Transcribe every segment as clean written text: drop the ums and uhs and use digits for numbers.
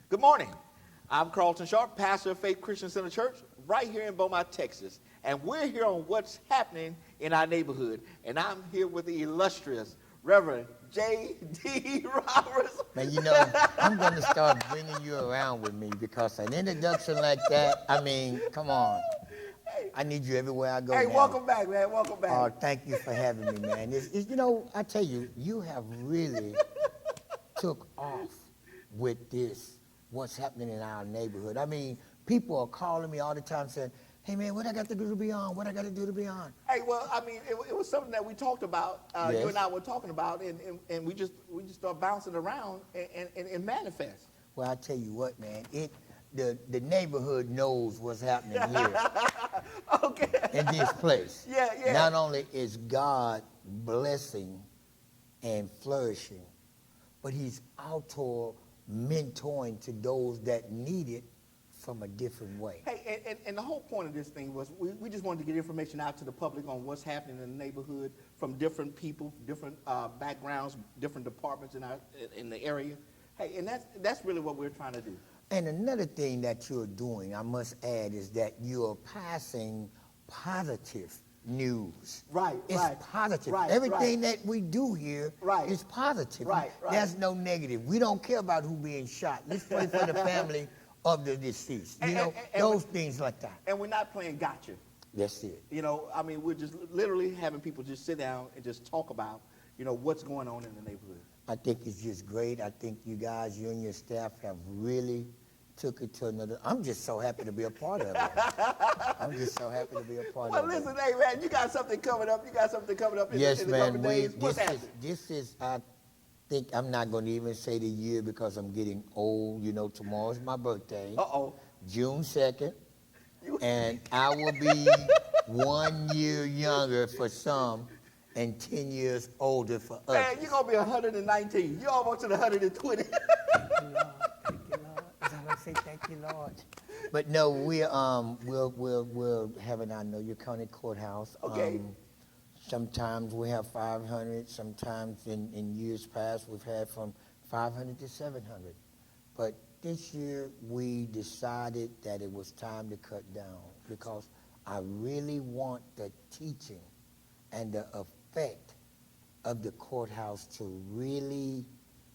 Good morning. I'm Carlton Sharp, pastor of Faith Christian Center Church, right here in Beaumont, Texas. And we're here on what's happening in our neighborhood. And I'm here with the illustrious Reverend J.D. Roberts. Man, you know, I'm going to start bringing you around with me because an introduction like that, I mean, come on. I need you everywhere I go Hey, now. welcome back, man. Welcome back. Oh, thank you for having me, man. You know, I tell you, you have really took off with this, what's happening in our neighborhood. I mean, people are calling me all the time saying, hey, man, what I got to do to be on? What I got to do to be on? Hey, well, I mean, it was something that we talked about, Yes. you and I were talking about, and we just start bouncing around and manifest. Well, I tell you what, man, the neighborhood knows what's happening here. Okay. In this place. Yeah. Not only is God blessing and flourishing, but he's also mentoring to those that need it from a different way. Hey, and the whole point of this thing was we just wanted to get information out to the public on what's happening in the neighborhood from different people, different backgrounds, different departments in the area. Hey, and that's really what we're trying to do. And another thing that you're doing, I must add, is that you're passing positive news. Right, it's right. positive. Right, Everything that we do here is positive. Right. There's no negative. We don't care about who being shot. Let's pray for the family of the deceased. You know, those things like that. And we're not playing gotcha. That's it. You know, I mean, we're just literally having people just sit down and just talk about, you know, what's going on in the neighborhood. I think it's just great. I think you guys, you and your staff have really took it to another. I'm just so happy to be a part of it. I'm just so happy to be a part of it. Well, listen, hey, man, you got something coming up. In yes, the man. couple days. What's happening? This is, I think, I'm not going to even say the year because I'm getting old. You know, tomorrow's my birthday. Uh-oh. June 2nd. And I will be 1 year younger for some and 10 years older for others. Man, you're going to be 119. You're almost to the 120. Thank you, Lord. I say thank you, Lord. But no, we're having our Know Your County Courthouse. Okay. Sometimes we have 500. Sometimes in years past we've had from 500 to 700. But this year we decided that it was time to cut down because I really want the teaching and the effect of the courthouse to really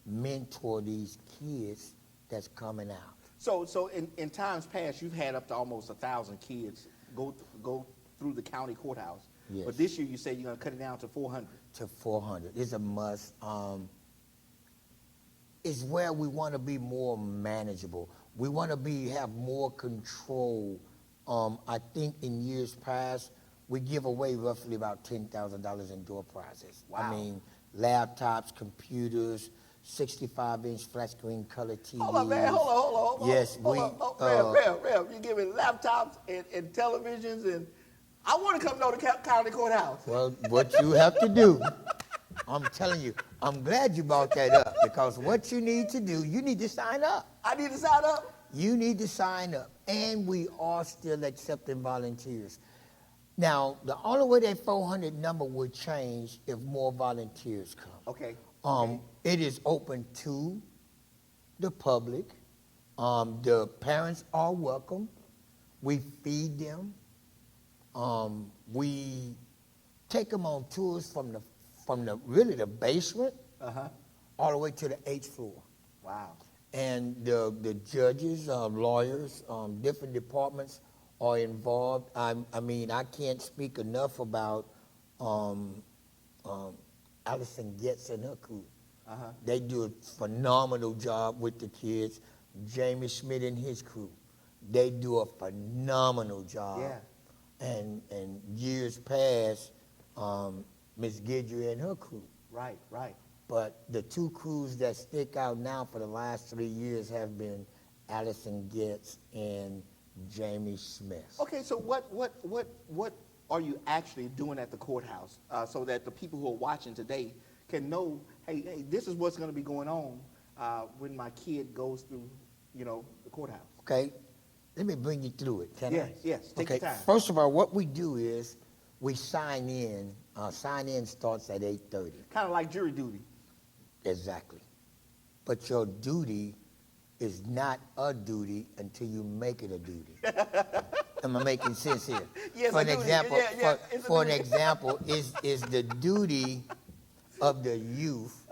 mentor these kids that's coming out. So in times past, you've had up to almost 1,000 kids go through the county courthouse. Yes. But this year you say you're going to cut it down to 400. To 400. It's a must. It's where we want to be more manageable. We want to have more control. I think in years past, we give away roughly about $10,000 in door prizes. Wow. I mean, laptops, computers, 65-inch flat screen color TVs. Hold on, man. Hold on. Yes, Rev, you're giving laptops and televisions, and I want to come to the county courthouse. Well, what you have to do, I'm telling you, I'm glad you brought that up because what you need to do, you need to sign up. I need to sign up? You need to sign up, and we are still accepting volunteers. Now, the only way that 400 number would change if more volunteers come. Okay. It is open to the public. The parents are welcome. We feed them. We take them on tours from the basement all the way to the 8th floor. Wow. And the judges, lawyers, different departments are involved. I mean, I can't speak enough about Allison Getz and her crew. They do a phenomenal job with the kids. Jamie Schmidt and his crew, they do a phenomenal job. Yeah. And years past, Miss Guidry and her crew. Right. But the two crews that stick out now for the last 3 years have been Allison Getz and Jamie Smith. Okay, so what are you actually doing at the courthouse so that the people who are watching today can know, hey, this is what's going to be going on when my kid goes through, the courthouse? Okay, let me bring you through it, can I? Yes, take your time. First of all, what we do is we sign in. Sign-in starts at 8:30. Kind of like jury duty. Exactly. But your duty is not a duty until you make it a duty. Am I making sense here? Yes, for a an duty. example, Yeah, it's a for an duty. example, is the duty of the youth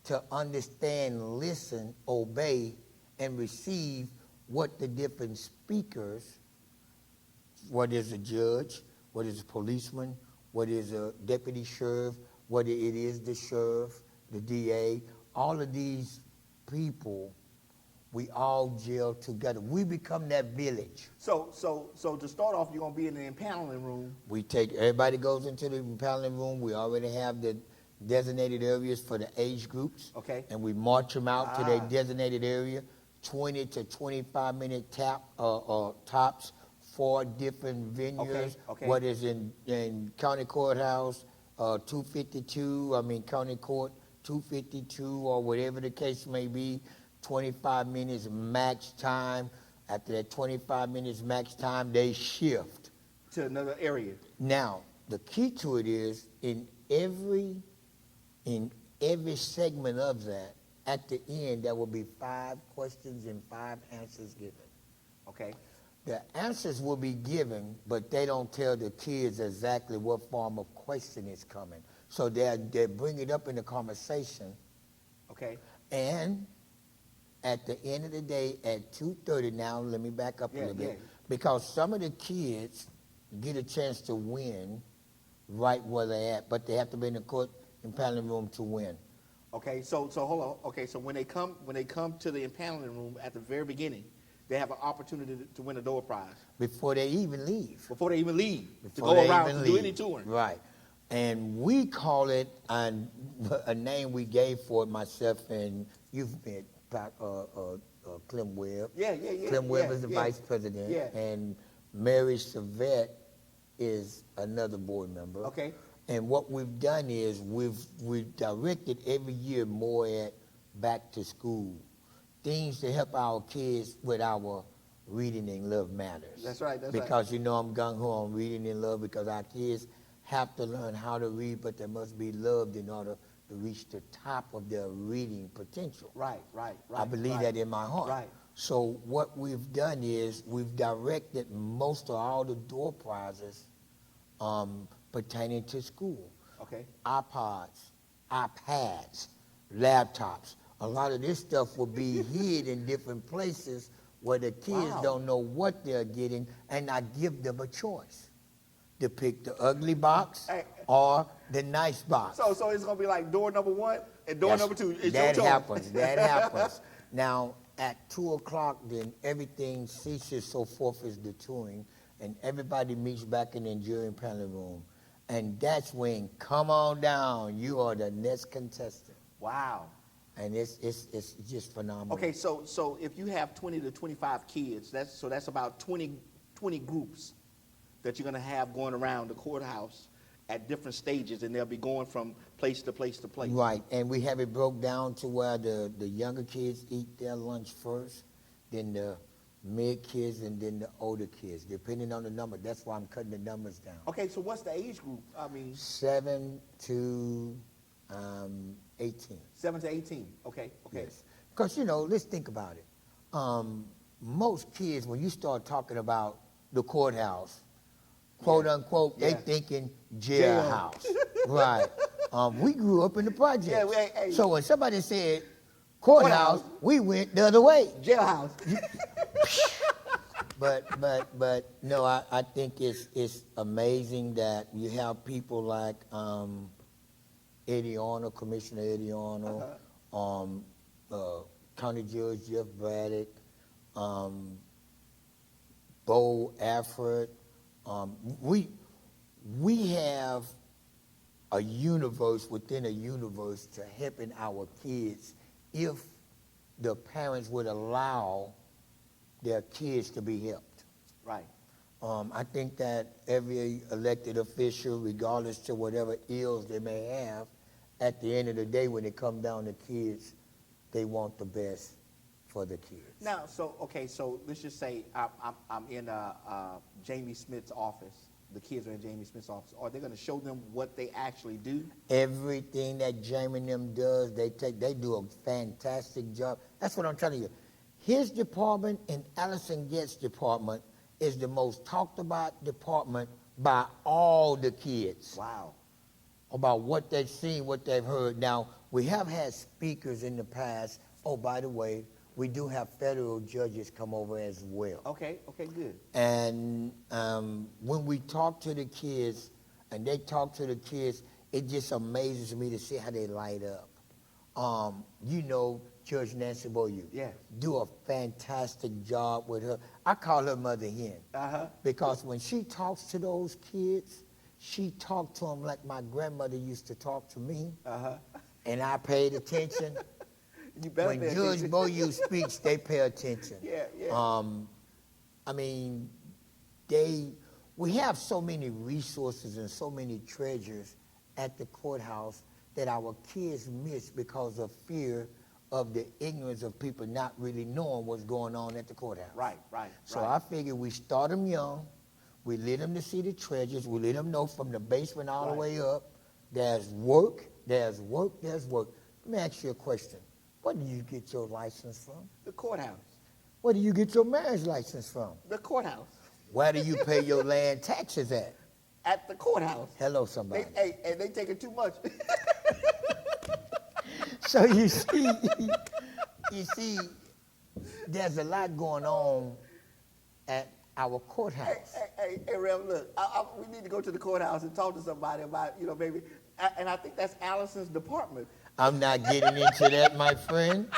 to understand, listen, obey, and receive what the different speakers, what is a judge, what is a policeman, what is a deputy sheriff, what it is the sheriff, the DA, all of these people, we all gel together. We become that village. So to start off, you're gonna be in the impaneling room. We take, everybody goes into the impaneling room. We already have the designated areas for the age groups. Okay. And we march them out to their designated area, 20 to 25 minute tops, 4 different venues. Okay. What is in county courthouse, 252, county court 252, or whatever the case may be, 25 minutes max time. After that 25 minutes max time, they shift To another area. now, the key to it is in every segment of that, at the end, there will be 5 questions and 5 answers given. Okay. The answers will be given, but they don't tell the kids exactly what form of question is coming. So they bring it up in the conversation, Okay. and at the end of the day, at 2:30, now let me back up a little bit, Yeah. because some of the kids get a chance to win right where they're at, but they have to be in the court impaneling room to win. Okay. So hold on. Okay. So when they come to the impaneling room at the very beginning, they have an opportunity to win a door prize Before they even leave. before they even leave to Before go they around even to do leave. any touring. Right. And we call it, a name we gave for it, myself and you've met Clem Webb. Yeah. Clem Webb yeah, is the yeah. vice president. Yeah. And Mary Savette is another board member. Okay. And what we've done is we've directed every year more at back to school, things to help our kids with our reading and love matters. That's right. Because you know I'm gung ho on reading and love, because our kids have to learn how to read, but they must be loved in order to reach the top of their reading potential. Right. I believe that in my heart. Right. So what we've done is we've directed most of all the door prizes pertaining to school. Okay. iPods, iPads, laptops. A lot of this stuff will be hid in different places where the kids Wow. don't know what they're getting, and I give them a choice to pick the ugly box Hey. or the nice box. So it's gonna be like door number 1 and door number 2. It's that your choice. happens. That happens. Now, at 2 o'clock, then everything ceases, so forth is the touring, and everybody meets back in the jury paneling room. And that's when, come on down, you are the next contestant. Wow. And it's just phenomenal. Okay, so if you have 20 to 25 kids, that's about 20 groups that you're gonna have going around the courthouse at different stages, and they'll be going from place to place to place. Right, and we have it broke down to where the younger kids eat their lunch first, then the mid kids, and then the older kids, depending on the number. That's why I'm cutting the numbers down. Okay, so what's the age group? 7 to 18. 7 to 18. Okay. Yes. Because, let's think about it. Most kids, when you start talking about the courthouse, quote unquote, Yeah. they thinking jailhouse. Right. We grew up in the projects. Yeah, hey. So when somebody said courthouse, we went the other way. Jailhouse. But no, I think it's amazing that you have people like Eddie Arnold, Commissioner Eddie Arnold, County Judge Jeff Braddock, Bo Afford. We have a universe within a universe to helping our kids if the parents would allow their kids to be helped. Right. I think that every elected official, regardless to whatever ills they may have, at the end of the day, when it comes down to kids, they want the best for the kids. Now, so let's just say I'm in Jamie Smith's office. The kids are in Jamie Smith's office. Are they going to show them what they actually do? Everything that Jamie and them does, they do a fantastic job. That's what I'm telling you. His department and Allison Getz' department is the most talked about department by all the kids Wow. about what they've seen, what they've heard. Now, we have had speakers in the past. Oh, by the way, we do have federal judges come over as well. Okay, good. And when we talk to the kids, and they talk to the kids, it just amazes me to see how they light up. You know, Judge Nancy Boyu. Yeah. Do a fantastic job with her. I call her Mother Hen. Uh-huh. Because when she talks to those kids, she talks to them like my grandmother used to talk to me. Uh-huh. And I paid attention. You better When pay Judge attention. Boyu speaks, they pay attention. Yeah. I mean, we have so many resources and so many treasures at the courthouse that our kids miss because of fear of the ignorance of people not really knowing what's going on at the courthouse. Right. So I figure we start them young, we let them to see the treasures, we let them know from the basement all the way up, there's work. Let me ask you a question. Where do you get your license from? The courthouse. Where do you get your marriage license from? The courthouse. Where do you pay your land taxes at? At the courthouse. Hello, somebody. They taking too much. So you see, there's a lot going on at our courthouse. Hey, Rev, look, we need to go to the courthouse and talk to somebody about, maybe, and I think that's Allison's department. I'm not getting into that, my friend.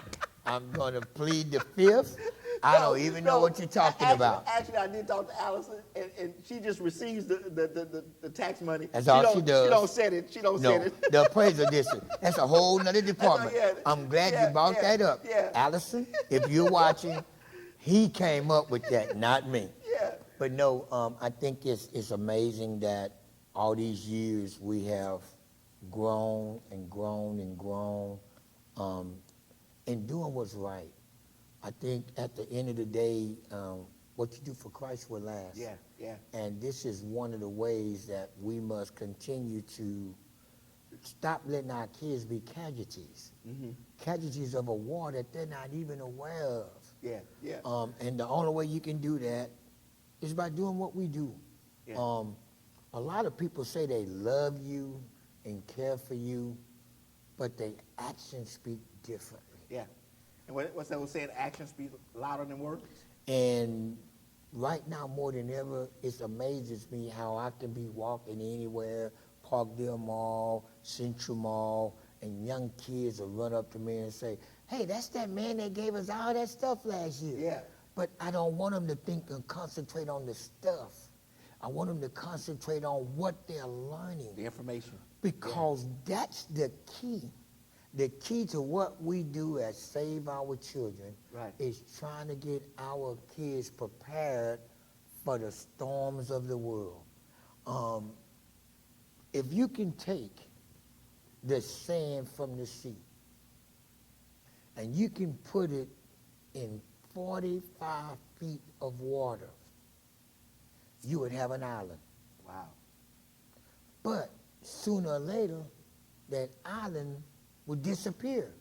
I'm going to plead the fifth. I don't even know what you're talking about. Actually, I did talk to Allison, and she just receives the tax money. That's all she does. She don't set it. No, the appraisal district. That's a whole nother department. Yeah. I'm glad you brought that up. Yeah. Allison, if you're watching, he came up with that, not me. Yeah. But no, I think it's amazing that all these years we have grown and grown and grown in doing what's right. I think at the end of the day, what you do for Christ will last. Yeah. And this is one of the ways that we must continue to stop letting our kids be casualties. Mm-hmm. Casualties of a war that they're not even aware of. Yeah. And the only way you can do that is by doing what we do. Yeah. A lot of people say they love you and care for you, but their actions speak differently. Yeah. And what's that saying? Actions speak louder than words? And right now, more than ever, it amazes me how I can be walking anywhere, Parkdale Mall, Central Mall, and young kids will run up to me and say, hey, that's that man that gave us all that stuff last year. Yeah. But I don't want them to think and concentrate on the stuff. I want them to concentrate on what they're learning. The information. Because that's the key. The key to what we do as Save Our Children is trying to get our kids prepared for the storms of the world. If you can take the sand from the sea and you can put it in 45 feet of water, you would have an island. Wow. But sooner or later, that island will disappear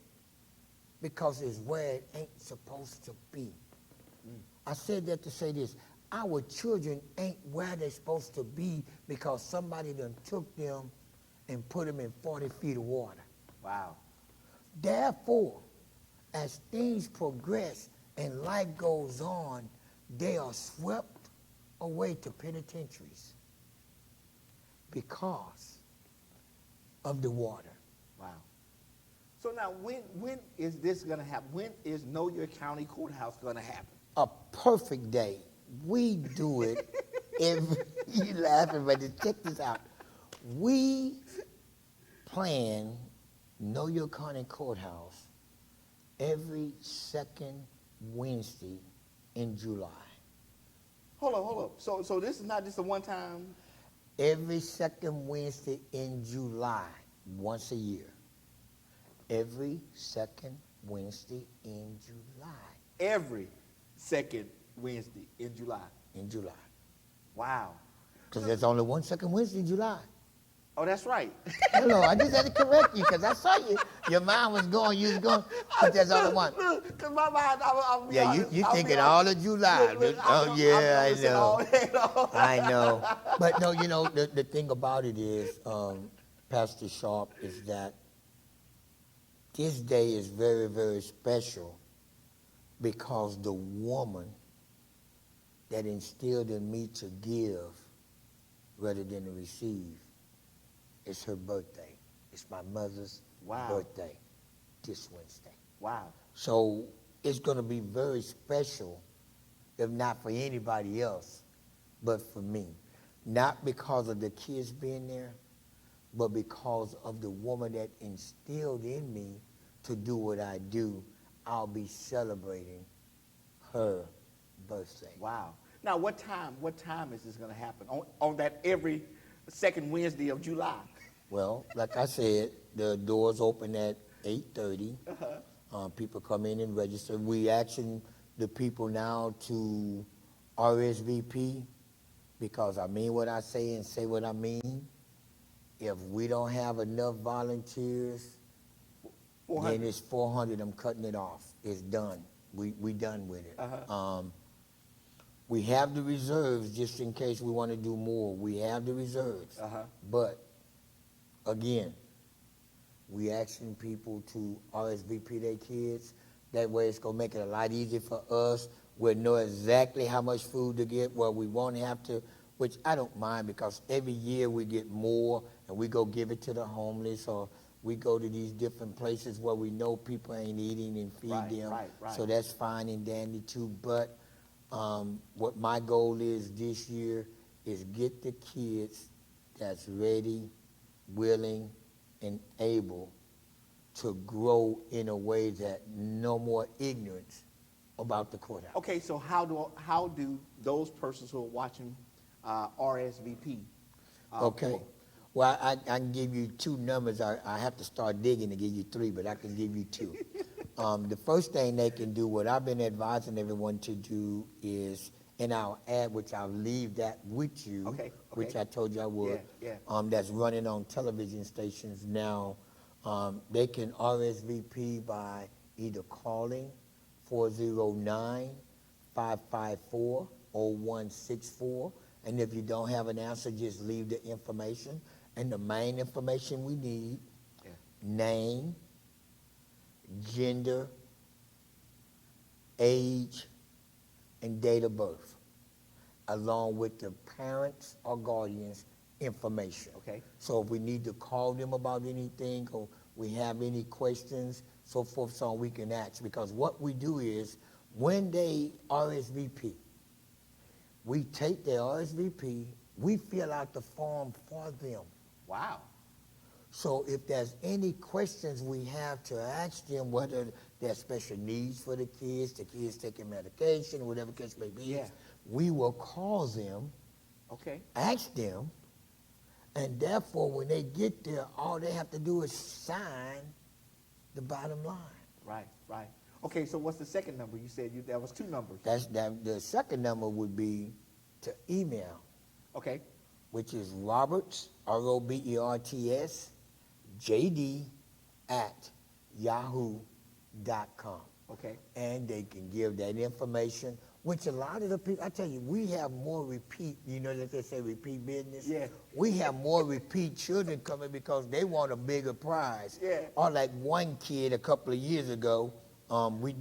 because it's where it ain't supposed to be. I said that to say this. Our children ain't where they're supposed to be because somebody done took them and put them in 40 feet of water. Wow. Therefore, as things progress and life goes on, they are swept away to penitentiaries because of the water. Wow. So now, when is this going to happen? When is Know Your County Courthouse going to happen? A perfect day. We do it every, you laughing, but check this out. We plan Know Your County Courthouse every second Wednesday in July. Hold up. So this is not just a one-time? Every second Wednesday in July, once a year. Every second Wednesday in July. Every second Wednesday in July. In July. Wow. Because there's only one second Wednesday in July. Oh, that's right. Hello, I just had to correct you because I saw you. Your mind was going, you was going, but that's all I want. Because my mind, I'll be Yeah, honest. you I'll be thinking honest. all of July. Look, Oh, I've yeah, I noticed it all. know. I know. But no, the thing about it is, Pastor Sharp, is that this day is very, very special because the woman that instilled in me to give rather than to receive, it's her birthday. It's my mother's Wow. birthday this Wednesday. Wow. So it's going to be very special, if not for anybody else, but for me. Not because of the kids being there, but because of the woman that instilled in me to do what I do. I'll be celebrating her birthday. Wow. Now, what time is this going to happen? On that every second Wednesday of July? Well, like I said, the doors open at 8:30. People come in and register. We asking the people now to RSVP because I mean what I say and say what I mean. If we don't have enough volunteers, 400. then it's 400. I'm cutting it off. It's done. We done with it. We have the reserves just in case we want to do more. We have the reserves. But again, we asking people to RSVP their kids. That way it's going to make it a lot easier for us. We'll know exactly how much food to get. Well, we won't have to, which I don't mind because every year we get more and we go give it to the homeless or we go to these different places where we know people ain't eating and feed them. Right. So that's fine and dandy too. But what my goal is this year is get the kids that's ready, willing, and able to grow in a way that no more ignorance about the courthouse. Okay, so how do those persons who are watching RSVP? Okay. Well, I can give you two numbers. I have to start digging to give you three, but I can give you two. The first thing they can do, what I've been advising everyone to do is, and I'll add, which I'll leave that with you, Okay. which I told you I would, Yeah. that's running on television stations now. They can RSVP by either calling 409-554-0164, and if you don't have an answer, just leave the information. And the main information we need, name, gender, age, and date of birth, along with the parents or guardians' information. Okay. So if we need to call them about anything or we have any questions, so forth, so on, we can ask. Because what we do is, when they RSVP, we take their RSVP, we fill out the form for them. Wow. So if there's any questions we have to ask them, whether there's special needs for the kids taking medication, whatever the case may be, we will call them, ask them, and therefore when they get there, all they have to do is sign the bottom line. Right. Okay, so what's the second number? You said there was two numbers. The second number would be to email. Okay. Which is Roberts, ROBERTS, JD @yahoo.com. Okay. And they can give that information, which a lot of the people, I tell you, we have more repeat, that they say repeat business? Yeah. We have more repeat children coming because they want a bigger prize. Yeah. Or like one kid a couple of years ago, we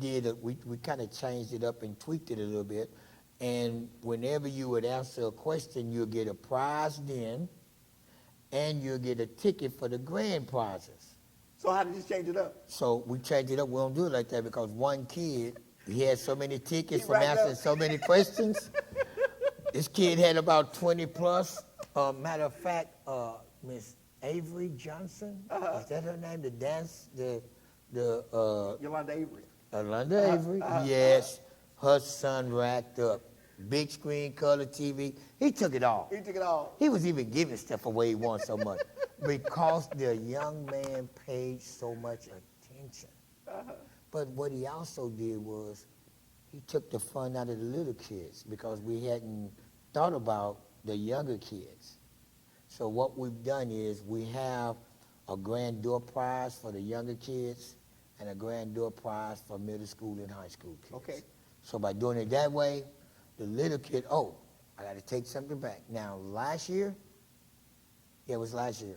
kind of changed it up and tweaked it a little bit. And whenever you would answer a question, you'll get a prize then, and you'll get a ticket for the grand prizes. So how did you change it up? So we changed it up. We don't do it like that because one kid, he had so many tickets from answering so many questions. This kid had about 20 plus. Matter of fact, Miss Avery Johnson, is that her name? Yolanda Avery. Yolanda Avery, yes. Her son racked up. Big screen, color TV. He took it all. He was even giving stuff away he wanted so much because the young man paid so much attention. But what he also did was he took the fun out of the little kids because we hadn't thought about the younger kids. So what we've done is we have a grand door prize for the younger kids and a grand door prize for middle school and high school kids. Okay. So by doing it that way, the little kid, oh, I got to take something back. Now, last year, yeah, it was last year,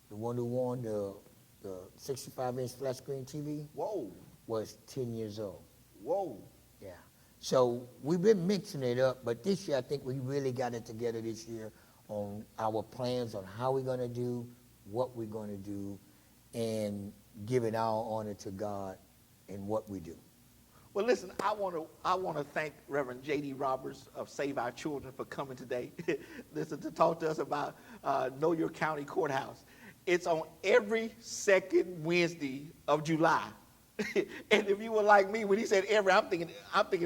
the one who won the 65-inch flat screen TV Whoa. was 10 years old. Whoa. Yeah. So we've been mixing it up, but this year I think we really got it together this year on our plans on how we're going to do, what we're going to do, and giving our honor to God in what we do. Well, listen, I want to thank Reverend J.D. Roberts of Save Our Children for coming today. Listen, to talk to us about Know Your County Courthouse. It's on every second Wednesday of July. And if you were like me, when he said every, I'm thinking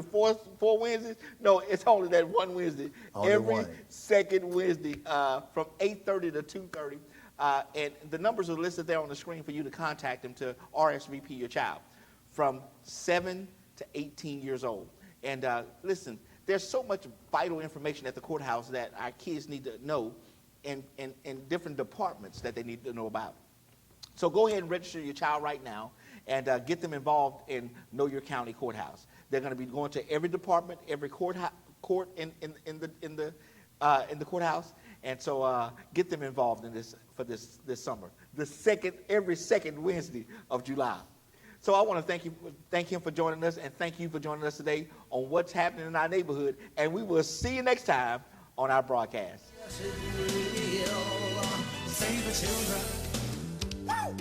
four Wednesdays. No, it's only that one Wednesday. Only every one. second Wednesday from 8:30 to 2:30. And the numbers are listed there on the screen for you to contact them to RSVP your child from 7 to 18 years old. And listen, there's so much vital information at the courthouse that our kids need to know in different departments that they need to know about. So go ahead and register your child right now and get them involved in Know Your County Courthouse. They're going to be going to every department, every court in the courthouse, and so get them involved in this for this summer. Every second Wednesday of July. So I want to thank him for joining us, and thank you for joining us today on what's happening in our neighborhood. And we will see you next time on our broadcast. Save the children. Woo!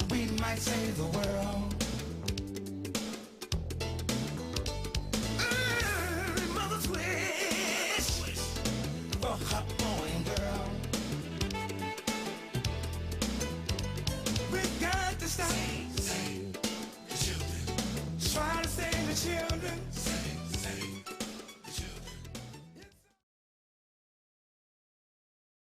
We might save the world. Mother's wish for a hot boy and girl. We got to stop. Save the children. Try to save the children.